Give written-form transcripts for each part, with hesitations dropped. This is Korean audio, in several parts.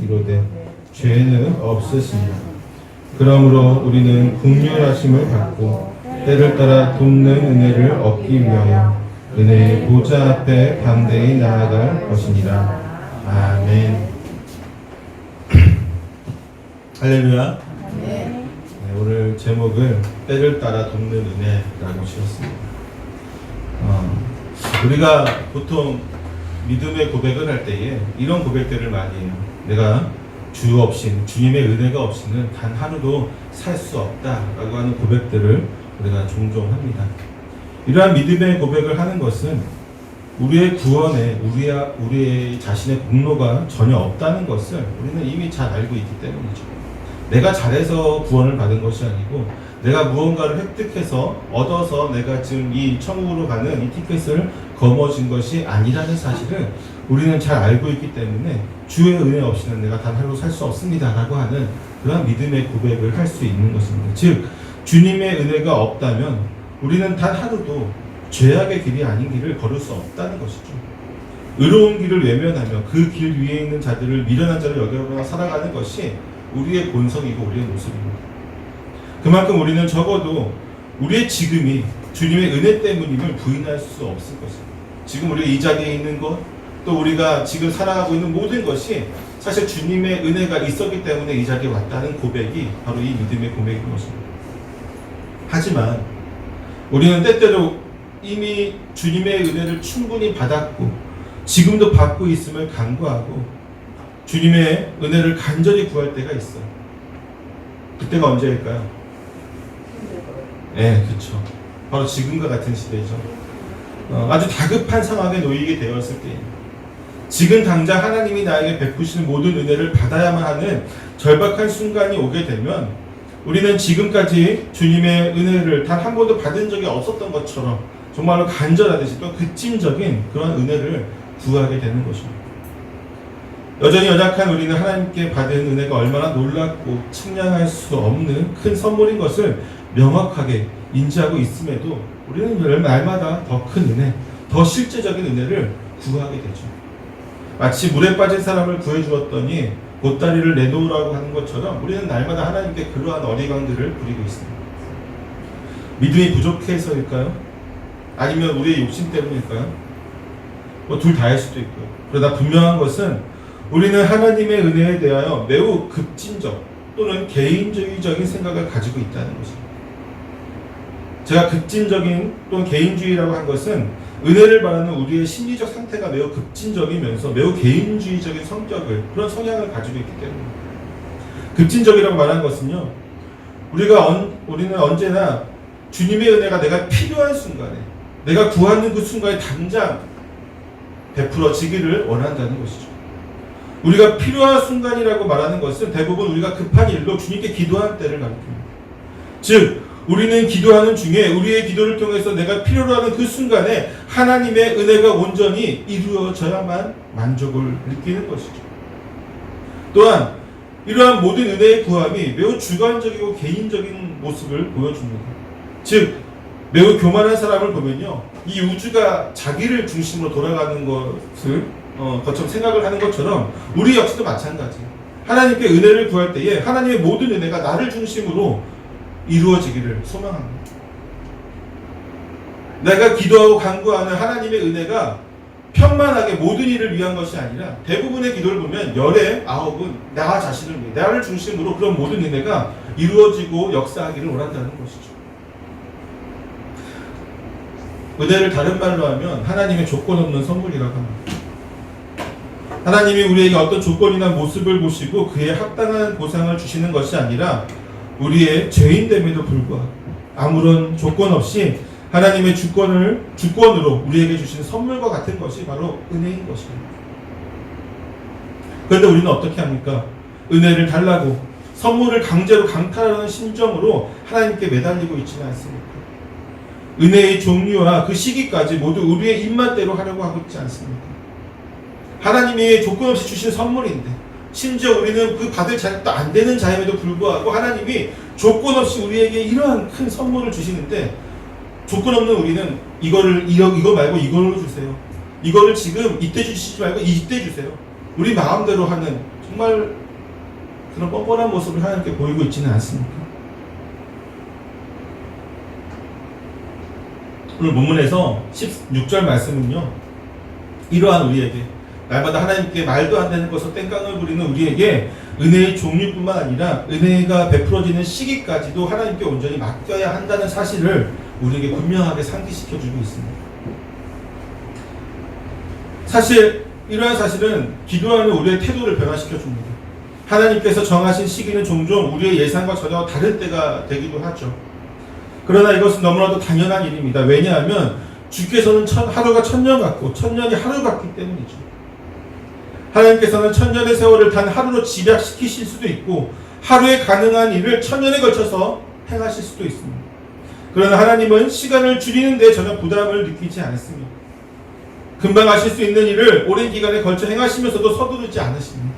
이르되 죄는 없으시니라. 그러므로 우리는 긍휼하심을 받고 때를 따라 돕는 은혜를 얻기 위하여 은혜의 보좌 앞에 담대히 나아갈 것이니라. 아멘. 할렐루야. 네, 오늘 제목을 때를 따라 돕는 은혜라고 지었습니다. 우리가 보통 믿음의 고백을 할 때에 이런 고백들을 많이 해요. 내가 주 없이, 주님의 은혜가 없이는 단 하루도 살 수 없다라고 하는 고백들을 우리가 종종 합니다. 이러한 믿음의 고백을 하는 것은 우리의 구원에 우리의 자신의 공로가 전혀 없다는 것을 우리는 이미 잘 알고 있기 때문이죠. 내가 잘해서 구원을 받은 것이 아니고 내가 무언가를 획득해서 얻어서 내가 지금 이 천국으로 가는 이 티켓을 거머쥔 것이 아니라는 사실을 우리는 잘 알고 있기 때문에 주의 은혜 없이는 내가 단 하루 살 수 없습니다 라고 하는 그런 믿음의 고백을 할 수 있는 것입니다. 즉 주님의 은혜가 없다면 우리는 단 하루도 죄악의 길이 아닌 길을 걸을 수 없다는 것이죠. 의로운 길을 외면하며 그 길 위에 있는 자들을 미련한 자로 여겨보며 살아가는 것이 우리의 본성이고 우리의 모습입니다. 그만큼 우리는 적어도 우리의 지금이 주님의 은혜 때문임을 부인할 수 없을 것입니다. 지금 우리가 이 자리에 있는 것, 또 우리가 지금 살아가고 있는 모든 것이 사실 주님의 은혜가 있었기 때문에 이 자리에 왔다는 고백이 바로 이 믿음의 고백인 것입니다. 하지만 우리는 때때로 이미 주님의 은혜를 충분히 받았고 지금도 받고 있음을 간구하고 주님의 은혜를 간절히 구할 때가 있어요. 그때가 언제일까요? 네, 그렇죠. 바로 지금과 같은 시대죠. 아주 다급한 상황에 놓이게 되었을 때입니다. 지금 당장 하나님이 나에게 베푸시는 모든 은혜를 받아야만 하는 절박한 순간이 오게 되면 우리는 지금까지 주님의 은혜를 단 한 번도 받은 적이 없었던 것처럼 정말로 간절하듯이 또 급진적인 그런 은혜를 구하게 되는 것입니다. 여전히 연약한 우리는 하나님께 받은 은혜가 얼마나 놀랍고 측량할 수 없는 큰 선물인 것을 명확하게 인지하고 있음에도 우리는 날마다 더 큰 은혜, 더 실제적인 은혜를 구하게 되죠. 마치 물에 빠진 사람을 구해주었더니 보따리를 내놓으라고 하는 것처럼 우리는 날마다 하나님께 그러한 어리광들을 부리고 있습니다. 믿음이 부족해서일까요? 아니면 우리의 욕심 때문일까요? 둘 다일 수도 있고요. 그러나 분명한 것은 우리는 하나님의 은혜에 대하여 매우 급진적 또는 개인주의적인 생각을 가지고 있다는 것입니다. 제가 급진적인 또는 개인주의라고 한 것은 은혜를 바라는 우리의 심리적 상태가 매우 급진적이면서 매우 개인주의적인 성격을, 그런 성향을 가지고 있기 때문입니다. 급진적이라고 말한 것은요, 우리는 언제나 주님의 은혜가 내가 필요한 순간에, 내가 구하는 그 순간에 당장 베풀어지기를 원한다는 것이죠. 우리가 필요한 순간이라고 말하는 것은 대부분 우리가 급한 일로 주님께 기도할 때를 가리킵니다. 즉 우리는 기도하는 중에 우리의 기도를 통해서 내가 필요로 하는 그 순간에 하나님의 은혜가 온전히 이루어져야만 만족을 느끼는 것이죠. 또한 이러한 모든 은혜의 구함이 매우 주관적이고 개인적인 모습을 보여줍니다. 즉 매우 교만한 사람을 보면요, 이 우주가 자기를 중심으로 돌아가는 것을 것처럼 생각을 하는 것처럼 우리 역시도 마찬가지예요. 하나님께 은혜를 구할 때에 하나님의 모든 은혜가 나를 중심으로 이루어지기를 소망합니다. 내가 기도하고 간구하는 하나님의 은혜가 편만하게 모든 일을 위한 것이 아니라 대부분의 기도를 보면 열의 9은 나 자신을 위해, 나를 중심으로 그런 모든 은혜가 이루어지고 역사하기를 원한다는 것이죠. 은혜를 다른 말로 하면 하나님의 조건 없는 선물이라고 합니다. 하나님이 우리에게 어떤 조건이나 모습을 보시고 그에 합당한 보상을 주시는 것이 아니라 우리의 죄인됨에도 불구하고 아무런 조건 없이 하나님의 주권으로 우리에게 주신 선물과 같은 것이 바로 은혜인 것입니다. 그런데 우리는 어떻게 합니까? 은혜를 달라고 선물을 강제로 강탈하는 심정으로 하나님께 매달리고 있지는 않습니까? 은혜의 종류와 그 시기까지 모두 우리의 입맛대로 하려고 하고 있지 않습니까? 하나님이 조건 없이 주신 선물인데 심지어 우리는 그 받을 자격도 안 되는 자임에도 불구하고 하나님이 조건 없이 우리에게 이러한 큰 선물을 주시는데 조건 없는 우리는 이거 말고 이걸로 주세요. 이거를 지금 이때 주시지 말고 이때 주세요. 우리 마음대로 하는 정말 그런 뻔뻔한 모습을 하나님께 보이고 있지는 않습니까? 오늘 본문에서 16절 말씀은요, 이러한 우리에게, 날마다 하나님께 말도 안 되는 것으로 땡깡을 부리는 우리에게 은혜의 종류뿐만 아니라 은혜가 베풀어지는 시기까지도 하나님께 온전히 맡겨야 한다는 사실을 우리에게 분명하게 상기시켜주고 있습니다. 사실 이러한 사실은 기도하는 우리의 태도를 변화시켜줍니다. 하나님께서 정하신 시기는 종종 우리의 예상과 전혀 다른 때가 되기도 하죠. 그러나 이것은 너무나도 당연한 일입니다. 왜냐하면 주께서는 하루가 천년 같고 천년이 하루 같기 때문이죠. 하나님께서는 천년의 세월을 단 하루로 집약시키실 수도 있고 하루에 가능한 일을 천년에 걸쳐서 행하실 수도 있습니다. 그러나 하나님은 시간을 줄이는 데 전혀 부담을 느끼지 않습니다. 금방 하실 수 있는 일을 오랜 기간에 걸쳐 행하시면서도 서두르지 않으십니다.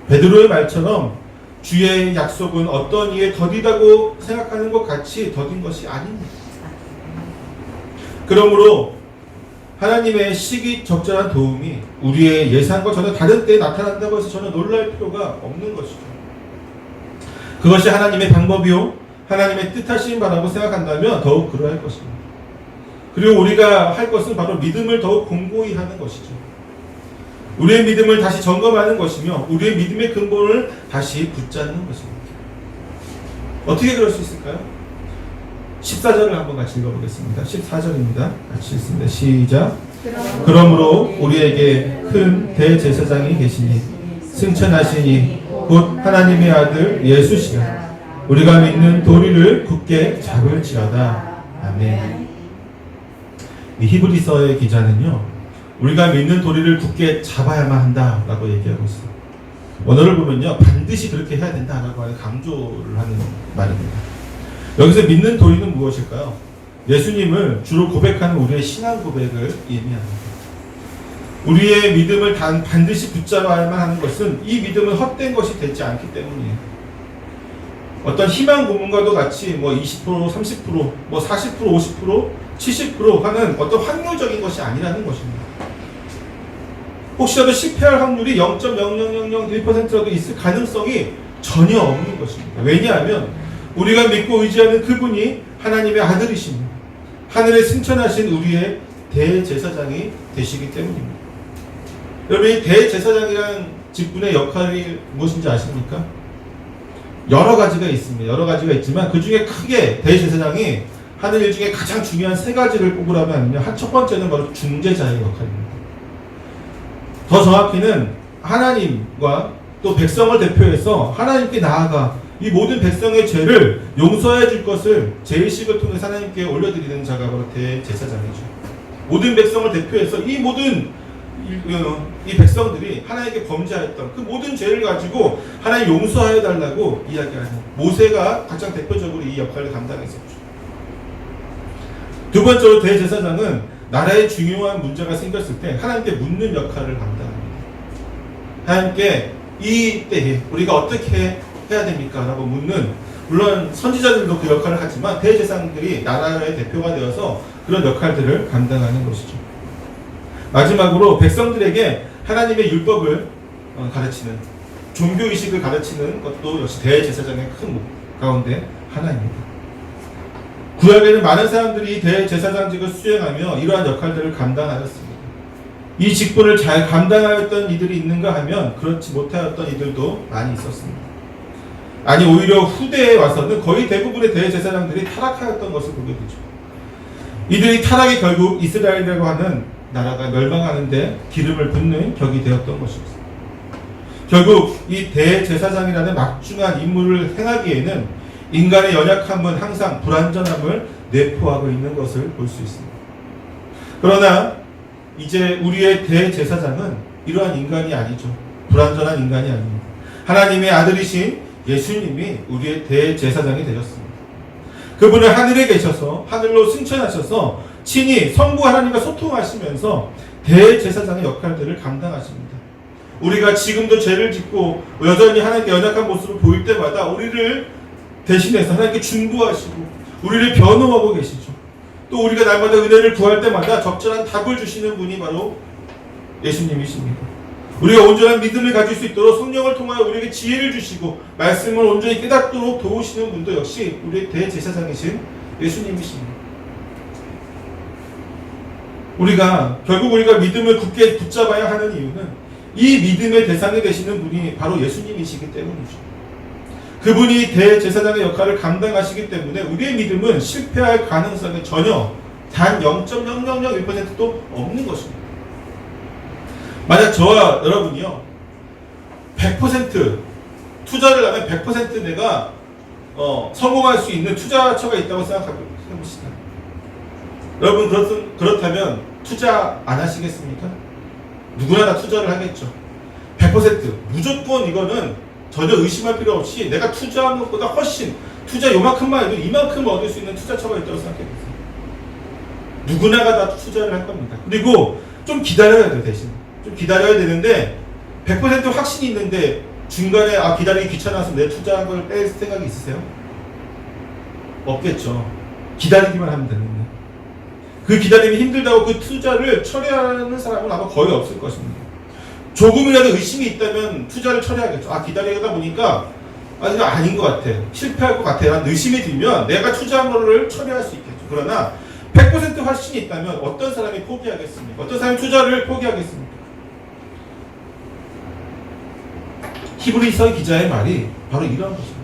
베드로의 말처럼 주의 약속은 어떤 이에 더디다고 생각하는 것 같이 더딘 것이 아닙니다. 그러므로 하나님의 시기적절한 도움이 우리의 예상과 전혀 다른 때에 나타난다고 해서 전혀 놀랄 필요가 없는 것이죠. 그것이 하나님의 방법이요 하나님의 뜻하신 바라고 생각한다면 더욱 그러할 것입니다. 그리고 우리가 할 것은 바로 믿음을 더욱 공고히 하는 것이죠. 우리의 믿음을 다시 점검하는 것이며 우리의 믿음의 근본을 다시 붙잡는 것입니다. 어떻게 그럴 수 있을까요? 14절을 한번 같이 읽어보겠습니다. 14절입니다. 같이 읽습니다. 시작. 그러므로 우리에게 큰 대제사장이 계시니 승천하시니 곧 하나님의 아들 예수시라. 우리가 믿는 도리를 굳게 잡을지어다. 아멘. 이 히브리서의 기자는요, 우리가 믿는 도리를 굳게 잡아야만 한다라고 얘기하고 있어요. 원어를 보면요, 반드시 그렇게 해야 된다라고 하는 강조를 하는 말입니다. 여기서 믿는 도리는 무엇일까요? 예수님을 주로 고백하는 우리의 신앙 고백을 의미합니다. 우리의 믿음을 반드시 붙잡아야만 하는 것은 이 믿음은 헛된 것이 되지 않기 때문이에요. 어떤 희망 고문과도 같이 20%, 30%, 40%, 50%, 70% 하는 어떤 확률적인 것이 아니라는 것입니다. 혹시라도 실패할 확률이 0.0001%라도 있을 가능성이 전혀 없는 것입니다. 왜냐하면 우리가 믿고 의지하는 그분이 하나님의 아들이십니다. 하늘에 승천하신 우리의 대제사장이 되시기 때문입니다. 여러분, 이 대제사장이라는 직분의 역할이 무엇인지 아십니까? 여러 가지가 있습니다. 여러 가지가 있지만 그 중에 크게 대제사장이 하는 일 중에 가장 중요한 세 가지를 꼽으라면 첫 번째는 바로 중재자의 역할입니다. 더 정확히는 하나님과 또 백성을 대표해서 하나님께 나아가 이 모든 백성의 죄를 용서해 줄 것을 제의식을 통해서 하나님께 올려드리는 자가 바로 대제사장이죠. 모든 백성을 대표해서 이 모든 이 백성들이 하나님께 범죄하였던 그 모든 죄를 가지고 하나님 용서하여 달라고 이야기하는 모세가 가장 대표적으로 이 역할을 감당했었죠. 두 번째로 대제사장은 나라에 중요한 문제가 생겼을 때 하나님께 묻는 역할을 감당합니다. 하나님께 이 때에 우리가 어떻게 해야 됩니까? 라고 묻는, 물론 선지자들도 그 역할을 하지만 대제사장들이 나라의 대표가 되어서 그런 역할들을 감당하는 것이죠. 마지막으로 백성들에게 하나님의 율법을 가르치는, 종교의식을 가르치는 것도 역시 대제사장의 큰 목 가운데 하나입니다. 구약에는 많은 사람들이 대제사장직을 수행하며 이러한 역할들을 감당하였습니다. 이 직분을 잘 감당하였던 이들이 있는가 하면 그렇지 못하였던 이들도 많이 있었습니다. 아니, 오히려 후대에 와서는 거의 대부분의 대제사장들이 타락하였던 것을 보게 되죠. 이들이 타락이 결국 이스라엘이라고 하는 나라가 멸망하는데 기름을 붓는 격이 되었던 것입니다. 결국 이 대제사장이라는 막중한 임무를 행하기에는 인간의 연약함은 항상 불완전함을 내포하고 있는 것을 볼 수 있습니다. 그러나 이제 우리의 대제사장은 이러한 인간이 아니죠. 불완전한 인간이 아닙니다. 하나님의 아들이신 예수님이 우리의 대제사장이 되셨습니다. 그분은 하늘에 계셔서 하늘로 승천하셔서 친히 성부 하나님과 소통하시면서 대제사장의 역할들을 감당하십니다. 우리가 지금도 죄를 짓고 여전히 하나님께 연약한 모습을 보일 때마다 우리를 대신해서 하나님께 중보하시고 우리를 변호하고 계시죠. 또 우리가 날마다 은혜를 구할 때마다 적절한 답을 주시는 분이 바로 예수님이십니다. 우리가 온전한 믿음을 가질 수 있도록 성령을 통하여 우리에게 지혜를 주시고 말씀을 온전히 깨닫도록 도우시는 분도 역시 우리의 대제사장이신 예수님이십니다. 결국 우리가 믿음을 굳게 붙잡아야 하는 이유는 이 믿음의 대상이 되시는 분이 바로 예수님이시기 때문이죠. 그분이 대제사장의 역할을 감당하시기 때문에 우리의 믿음은 실패할 가능성이 전혀 단 0.0001%도 없는 것입니다. 만약 저와 여러분이요 100% 투자를 하면 100% 내가 성공할 수 있는 투자처가 있다고 생각해봅시다. 여러분 그렇다면 투자 안 하시겠습니까? 누구나 다 투자를 하겠죠. 100% 무조건 이거는 전혀 의심할 필요 없이 내가 투자한 것보다 훨씬 투자 요만큼만 해도 이만큼 얻을 수 있는 투자처가 있다고 생각해보세요. 누구나가 다 투자를 할 겁니다. 그리고 좀 기다려야 돼요. 대신 좀 기다려야 되는데 100% 확신이 있는데 중간에 기다리기 귀찮아서 내 투자한 걸 뺄 생각이 있으세요? 없겠죠. 기다리기만 하면 되는데 그 기다림이 힘들다고 그 투자를 철회하는 사람은 아마 거의 없을 것입니다. 조금이라도 의심이 있다면 투자를 철회하겠죠. 기다리다 보니까 이거 아닌 것 같아. 실패할 것 같아. 라는 의심이 들면 내가 투자한 거를 철회할 수 있겠죠. 그러나 100% 확신이 있다면 어떤 사람이 포기하겠습니까? 어떤 사람이 투자를 포기하겠습니까? 히브리서 기자의 말이 바로 이런 것입니다.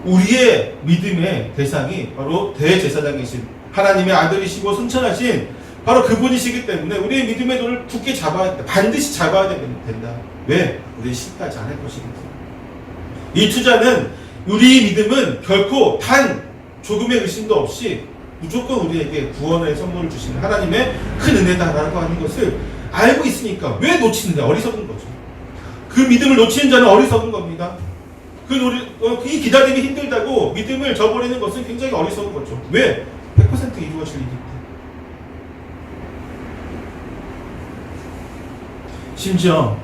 우리의 믿음의 대상이 바로 대제사장이신 하나님의 아들이시고 승천하신 바로 그분이시기 때문에 우리의 믿음의 도를 굳게 반드시 잡아야 된다. 왜? 우리 실패하지 않을 것이기 때문에. 이 투자는 우리의 믿음은 결코 단 조금의 의심도 없이 무조건 우리에게 구원의 선물을 주시는 하나님의 큰 은혜다라고 하는 것을 알고 있으니까 왜 놓치느냐? 어리석은 거죠. 그 믿음을 놓치는 자는 어리석은 겁니다. 이 기다림이 힘들다고 믿음을 저버리는 것은 굉장히 어리석은 거죠. 왜? 100% 이루어질 일이기 때문에. 심지어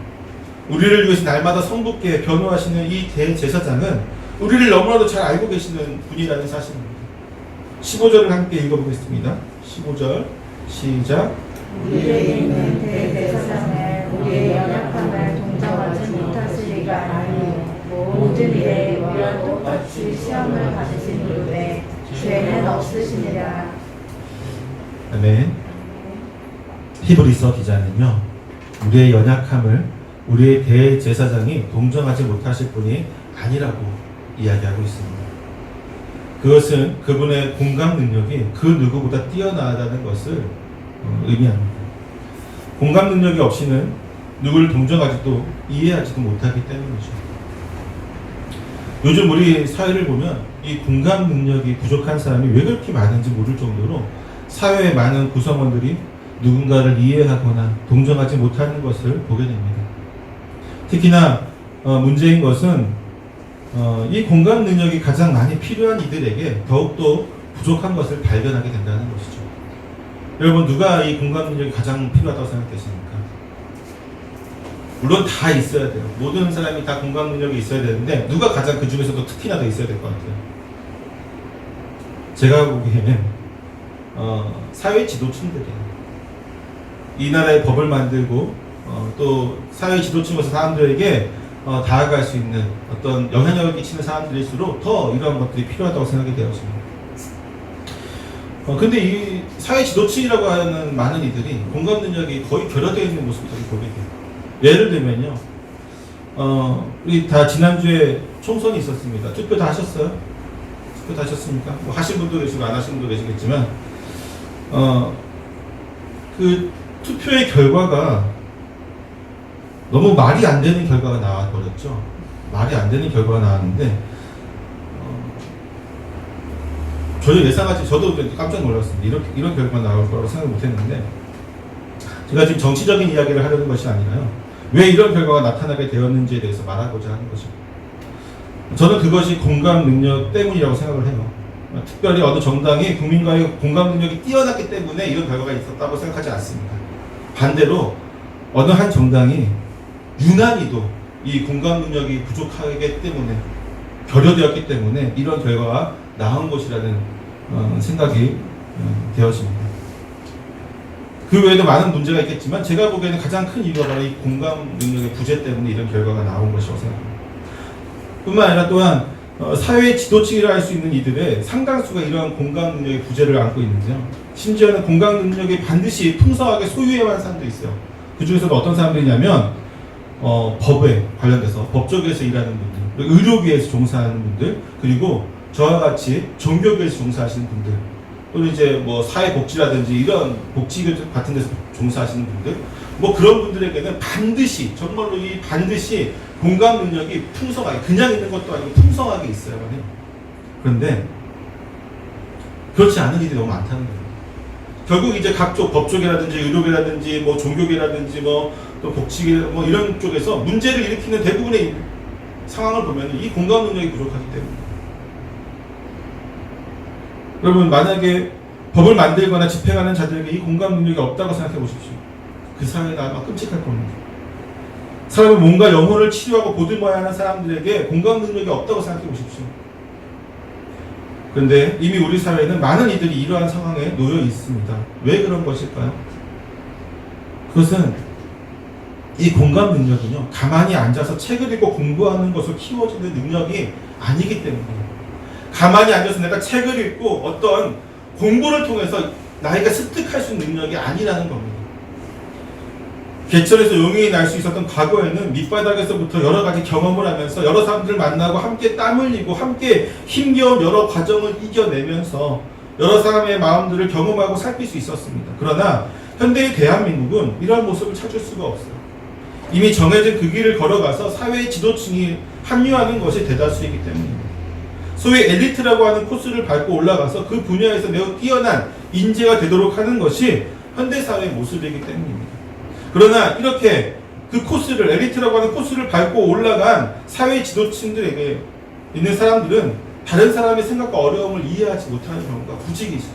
우리를 위해서 날마다 성도께 변호하시는 이 대제사장은 우리를 너무나도 잘 알고 계시는 분이라는 사실입니다. 15절을 함께 읽어보겠습니다. 15절 시작. 우리에게 있는 대제사장을 우리의 연약함을 동정하지 못하시리가 아니요 모든 일에 우리와 똑같이 시험을 받으신 이후에 죄는 없으시니라. 아멘. 히브리서 기자는요 우리의 연약함을 우리의 대제사장이 동정하지 못하실 분이 아니라고 이야기하고 있습니다. 그것은 그분의 공감 능력이 그 누구보다 뛰어나다는 것을 의미합니다. 공감 능력이 없이는 누구를 동정하지도 이해하지도 못하기 때문이죠. 요즘 우리 사회를 보면 이 공감 능력이 부족한 사람이 왜 그렇게 많은지 모를 정도로 사회의 많은 구성원들이 누군가를 이해하거나 동정하지 못하는 것을 보게 됩니다. 특히나 문제인 것은 이 공감 능력이 가장 많이 필요한 이들에게 더욱더 부족한 것을 발견하게 된다는 것이죠. 여러분 누가 이 공감 능력이 가장 필요하다고 생각되십니까? 물론 다 있어야 돼요. 모든 사람이 다 공감 능력이 있어야 되는데 누가 가장 그 중에서도 특히나 더 있어야 될 것 같아요. 제가 보기에는 사회 지도층들이에요. 이 나라의 법을 만들고 또 사회 지도층에서 사람들에게 다가갈 수 있는 어떤 영향력을 끼치는 사람들일수록 더 이러한 것들이 필요하다고 생각이 되어집니다. 근데 이 사회 지도층이라고 하는 많은 이들이 공감 능력이 거의 결여되어 있는 모습들을 보게 돼요. 예를 들면요, 우리 다 지난주에 총선이 있었습니다. 투표 다 하셨어요? 투표 다 하셨습니까? 뭐 하신 분도 계시고 안 하신 분도 계시겠지만, 그 투표의 결과가 너무 말이 안 되는 결과가 나와버렸죠. 말이 안 되는 결과가 나왔는데, 저도 깜짝 놀랐습니다. 이런 결과가 나올 거라고 생각 못 했는데, 제가 지금 정치적인 이야기를 하려는 것이 아니라요. 왜 이런 결과가 나타나게 되었는지에 대해서 말하고자 하는 것입니다. 저는 그것이 공감 능력 때문이라고 생각을 해요. 특별히 어느 정당이 국민과의 공감 능력이 뛰어났기 때문에 이런 결과가 있었다고 생각하지 않습니다. 반대로 어느 한 정당이 유난히도 이 공감 능력이 부족하기 때문에 결여되었기 때문에 이런 결과가 나온 것이라는 생각이 되어집니다. 그 외에도 많은 문제가 있겠지만 제가 보기에는 가장 큰 이유가 바로 이 공감 능력의 부재 때문에 이런 결과가 나온 것이라고 생각합니다. 뿐만 아니라 또한 사회의 지도층이라 할 수 있는 이들의 상당수가 이러한 공감 능력의 부재를 안고 있는데요. 심지어는 공감 능력이 반드시 풍성하게 소유해야 하는 사람도 있어요. 그 중에서도 어떤 사람들이냐면 법에 관련돼서 법조계에서 일하는 분들, 의료계에서 종사하는 분들, 그리고 저와 같이 종교계에서 종사하시는 분들, 또는 이제 뭐 사회복지라든지 이런 복지 같은 데서 종사하시는 분들, 뭐 그런 분들에게는 반드시, 정말로 이 반드시 공감 능력이 풍성하게, 그냥 있는 것도 아니고 풍성하게 있어야만 해요. 그런데 그렇지 않은 일이 너무 많다는 거예요. 결국 이제 각종 법조계라든지 의료계라든지 뭐 종교계라든지 뭐 또 복지계 뭐 이런 쪽에서 문제를 일으키는 대부분의 상황을 보면 이 공감 능력이 부족하기 때문에. 여러분, 만약에 법을 만들거나 집행하는 자들에게 이 공감 능력이 없다고 생각해 보십시오. 그 사회는 아마 끔찍할 겁니다. 사람은 뭔가 영혼을 치료하고 보듬어야 하는 사람들에게 공감 능력이 없다고 생각해 보십시오. 그런데 이미 우리 사회는 많은 이들이 이러한 상황에 놓여 있습니다. 왜 그런 것일까요? 그것은 이 공감 능력은요, 가만히 앉아서 책을 읽고 공부하는 것을 키워주는 능력이 아니기 때문이에요. 가만히 앉아서 내가 책을 읽고 어떤 공부를 통해서 나이가 습득할 수 있는 능력이 아니라는 겁니다. 개천에서 용이 날 수 있었던 과거에는 밑바닥에서부터 여러 가지 경험을 하면서 여러 사람들을 만나고 함께 땀 흘리고 함께 힘겨운 여러 과정을 이겨내면서 여러 사람의 마음들을 경험하고 살필 수 있었습니다. 그러나 현대의 대한민국은 이러한 모습을 찾을 수가 없어요. 이미 정해진 그 길을 걸어가서 사회의 지도층이 합류하는 것이 대다수이기 때문입니다. 소위 엘리트라고 하는 코스를 밟고 올라가서 그 분야에서 매우 뛰어난 인재가 되도록 하는 것이 현대사회의 모습이기 때문입니다. 그러나 이렇게 그 코스를, 엘리트라고 하는 코스를 밟고 올라간 사회 지도층들에게 있는 사람들은 다른 사람의 생각과 어려움을 이해하지 못하는 경우가 부지기 있어요.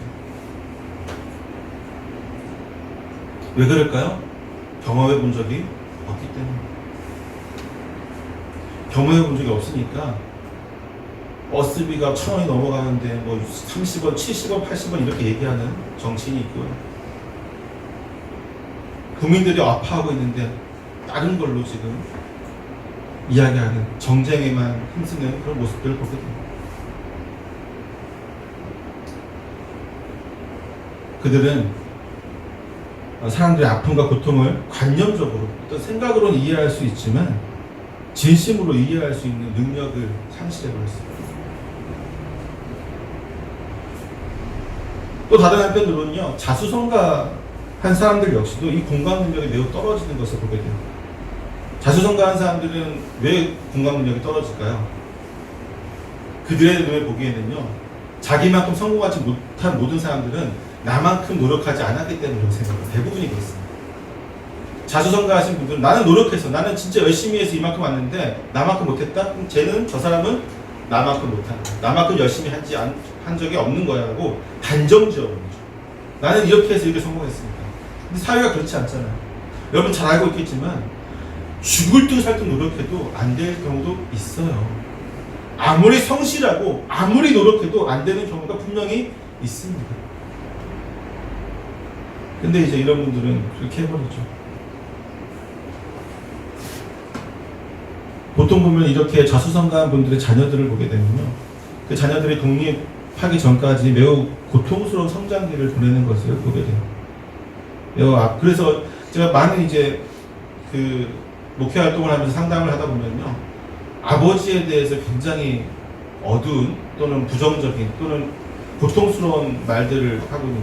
왜 그럴까요? 경험해 본 적이 없기 때문에. 경험해 본 적이 없으니까 버스비가 1,000원이 넘어가는데 뭐 30원, 70원, 80원 이렇게 얘기하는 정치인이 있고요. 국민들이 아파하고 있는데 다른 걸로 지금 이야기하는, 정쟁에만 힘쓰는 그런 모습들을 보게 됩니다. 그들은 사람들의 아픔과 고통을 관념적으로 어떤 생각으로는 이해할 수 있지만 진심으로 이해할 수 있는 능력을 상실해버렸습니다. 또 다른 한편으로는요, 자수성가한 사람들 역시도 이 공감 능력이 매우 떨어지는 것을 보게 됩니다. 자수성가한 사람들은 왜 공감 능력이 떨어질까요? 그들의 눈에 보기에는요, 자기만큼 성공하지 못한 모든 사람들은 나만큼 노력하지 않았기 때문이라고 생각합니다. 대부분이 그렇습니다. 자수성가하신 분들은 나는 노력해서, 나는 진짜 열심히 해서 이만큼 왔는데 나만큼 못했다? 그럼 쟤는, 저 사람은 나만큼 못한다, 나만큼 열심히 한 적이 없는 거야 하고 단정지어버린 거죠. 나는 이렇게 해서 이렇게 성공했습니다. 근데 사회가 그렇지 않잖아요. 여러분 잘 알고 있겠지만 죽을 듯 살 듯 노력해도 안 될 경우도 있어요. 아무리 성실하고 아무리 노력해도 안 되는 경우가 분명히 있습니다. 근데 이제 이런 분들은 그렇게 해버리죠. 보통 보면 이렇게 자수성가한 분들의 자녀들을 보게 되면요, 그 자녀들이 독립하기 전까지 매우 고통스러운 성장기를 보내는 것을 보게 돼요. 그래서 제가 많은 이제 그 목회 활동을 하면서 상담을 하다 보면요, 아버지에 대해서 굉장히 어두운 또는 부정적인 또는 고통스러운 말들을 하고 있는,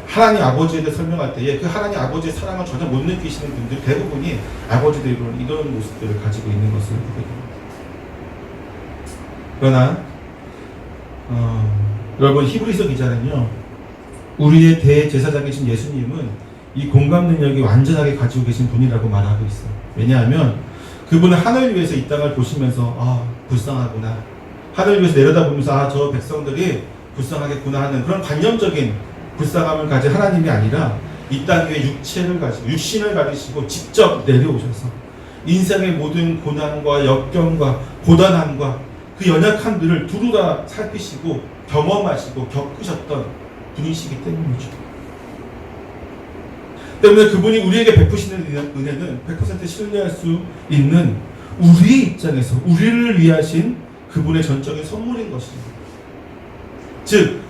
하나님 아버지에 대해 설명할 때에 그 하나님 아버지의 사랑을 전혀 못 느끼시는 분들 대부분이 아버지들이 이런 모습들을 가지고 있는 것을 보게 됩니다. 그러나 여러분, 히브리서 기자는요, 우리의 대제사장이신 예수님은 이 공감 능력이 완전하게 가지고 계신 분이라고 말하고 있어요. 왜냐하면 그분은 하늘 위에서 이 땅을 보시면서 불쌍하구나, 하늘 위에서 내려다보면서 저 백성들이 불쌍하겠구나 하는 그런 관념적인 불쌍함을 가진 하나님이 아니라 이 땅 위에 육체를 가지고 육신을 가지시고 직접 내려오셔서 인생의 모든 고난과 역경과 고단함과 그 연약함들을 두루 다 살피시고 경험하시고 겪으셨던 분이시기 때문이죠. 때문에 그분이 우리에게 베푸시는 은혜는 100% 신뢰할 수 있는 우리 입장에서 우리를 위하신 그분의 전적인 선물인 것입니다. 즉,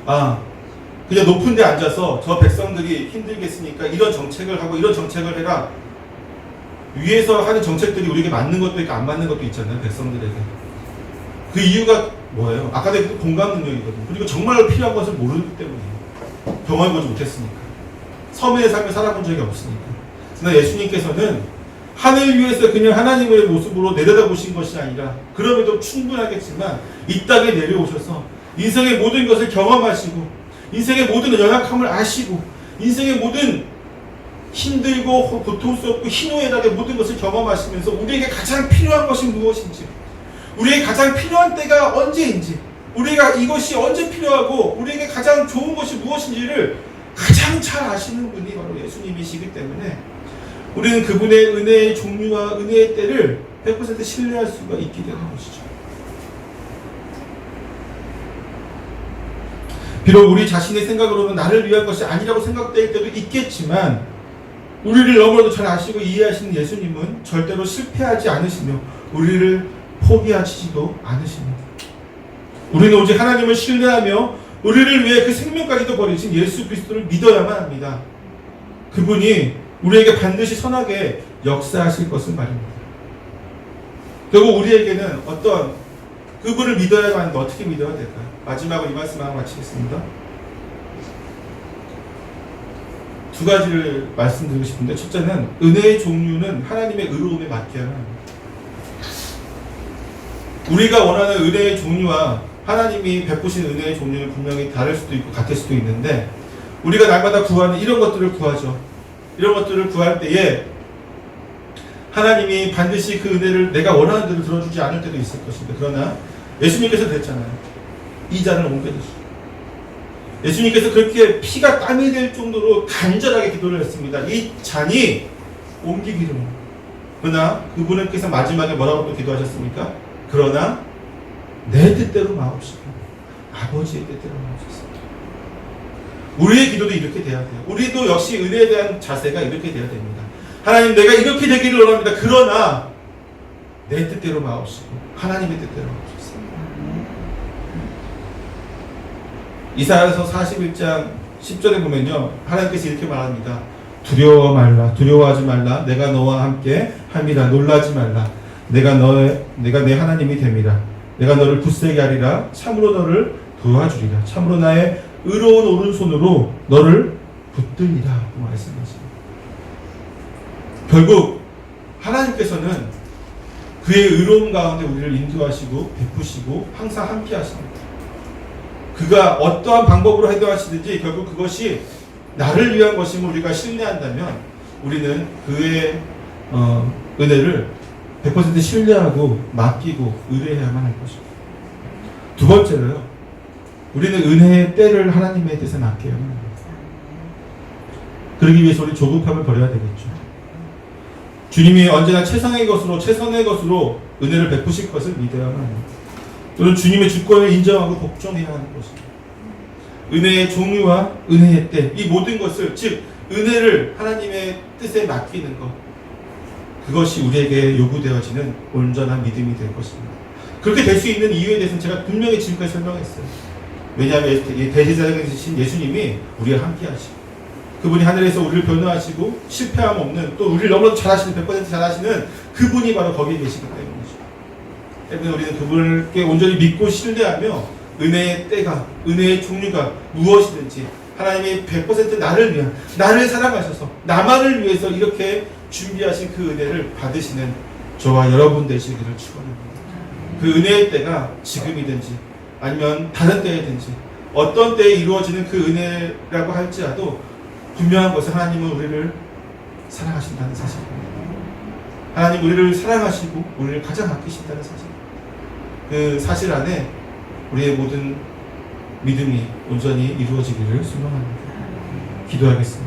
그냥 높은 데 앉아서 저 백성들이 힘들겠으니까 이런 정책을 하고 이런 정책을 해라. 위에서 하는 정책들이 우리에게 맞는 것도 있고 안 맞는 것도 있잖아요. 백성들에게. 그 이유가 뭐예요? 아까도 얘기했던 공감 능력이거든요. 그리고 정말 필요한 것을 모르기 때문이에요. 경험해보지 못했으니까. 서민의 삶을 살아본 적이 없으니까. 그러나 예수님께서는 하늘 위에서 그냥 하나님의 모습으로 내려다보신 것이 아니라 그럼에도 충분하겠지만 이 땅에 내려오셔서 인생의 모든 것을 경험하시고 인생의 모든 연약함을 아시고 인생의 모든 힘들고 고통스럽고 희노애락의 모든 것을 경험하시면서 우리에게 가장 필요한 것이 무엇인지, 우리에게 가장 필요한 때가 언제인지, 우리가 이것이 언제 필요하고 우리에게 가장 좋은 것이 무엇인지를 가장 잘 아시는 분이 바로 예수님이시기 때문에 우리는 그분의 은혜의 종류와 은혜의 때를 100% 신뢰할 수가 있게 되는 것이죠. 비록 우리 자신의 생각으로는 나를 위한 것이 아니라고 생각될 때도 있겠지만 우리를 너무나도 잘 아시고 이해하시는 예수님은 절대로 실패하지 않으시며 우리를 포기하시지도 않으십니다. 우리는 오직 하나님을 신뢰하며 우리를 위해 그 생명까지도 버리신 예수 그리스도를 믿어야만 합니다. 그분이 우리에게 반드시 선하게 역사하실 것을 말입니다. 결국 우리에게는 어떤 그분을 믿어야만 하는데 어떻게 믿어야 될까요? 마지막으로 이 말씀을 하고 마치겠습니다. 두 가지를 말씀드리고 싶은데, 첫째는 은혜의 종류는 하나님의 의로움에 맡겨야만 합니다. 우리가 원하는 은혜의 종류와 하나님이 베푸신 은혜의 종류는 분명히 다를 수도 있고 같을 수도 있는데, 우리가 날마다 구하는 이런 것들을 구하죠. 이런 것들을 구할 때에 하나님이 반드시 그 은혜를 내가 원하는 대로 들어주지 않을 때도 있을 것입니다. 그러나 예수님께서 그랬잖아요. 이 잔을 옮겨주시오. 예수님께서 그렇게 피가 땀이 될 정도로 간절하게 기도를 했습니다. 이 잔이 옮기기를. 그러나 그분께서 마지막에 뭐라고 또 기도하셨습니까? 그러나 내 뜻대로 마옵시고 아버지의 뜻대로 마옵소서. 우리의 기도도 이렇게 돼야 돼요. 우리도 역시 은혜에 대한 자세가 이렇게 돼야 됩니다. 하나님, 내가 이렇게 되기를 원합니다. 그러나 내 뜻대로 마옵시고 하나님의 뜻대로 마옵소서. 이사야서 41장 10절에 보면요, 하나님께서 이렇게 말합니다. 두려워 말라, 두려워하지 말라. 내가 너와 함께 함이라. 놀라지 말라. 내가 내 하나님이 됨이라. 내가 너를 굳세게 하리라. 참으로 너를 도와주리라. 참으로 나의 의로운 오른손으로 너를 붙들리라. 말씀하십니다. 결국 하나님께서는 그의 의로움 가운데 우리를 인도하시고 베푸시고 항상 함께 하십니다. 그가 어떠한 방법으로 행동하시든지 결국 그것이 나를 위한 것임을 우리가 신뢰한다면 우리는 그의 은혜를 100% 신뢰하고 맡기고 의뢰해야만 할 것입니다. 두 번째로요, 우리는 은혜의 때를 하나님의 뜻에 맡겨야만 합니다. 그러기 위해서 우리 조급함을 버려야 되겠죠. 주님이 언제나 최선의 것으로 은혜를 베푸실 것을 믿어야만 합니다. 또는 주님의 주권을 인정하고 복종해야 하는 것입니다. 은혜의 종류와 은혜의 때, 이 모든 것을, 즉 은혜를 하나님의 뜻에 맡기는 것, 그것이 우리에게 요구되어지는 온전한 믿음이 될 것입니다. 그렇게 될 수 있는 이유에 대해서는 제가 분명히 지금까지 설명했어요. 왜냐하면 대제사장이신 예수님이 우리와 함께 하시고 그분이 하늘에서 우리를 변호하시고 실패함 없는, 또 우리를 너무나도 잘하시는, 100% 잘하시는 그분이 바로 거기에 계시기 때문이죠. 때문에 우리는 그분께 온전히 믿고 신뢰하며 은혜의 때가, 은혜의 종류가 무엇이든지 하나님이 100% 나를 위한, 나를 사랑하셔서 나만을 위해서 이렇게 준비하신 그 은혜를 받으시는 저와 여러분 되시기를 축원합니다. 그 은혜의 때가 지금이든지 아니면 다른 때이든지 어떤 때에 이루어지는 그 은혜라고 할지라도 분명한 것은 하나님은 우리를 사랑하신다는 사실입니다. 하나님 우리를 사랑하시고 우리를 가장 아끼신다는 사실, 그 사실 안에 우리의 모든 믿음이 온전히 이루어지기를 소망합니다. 기도하겠습니다.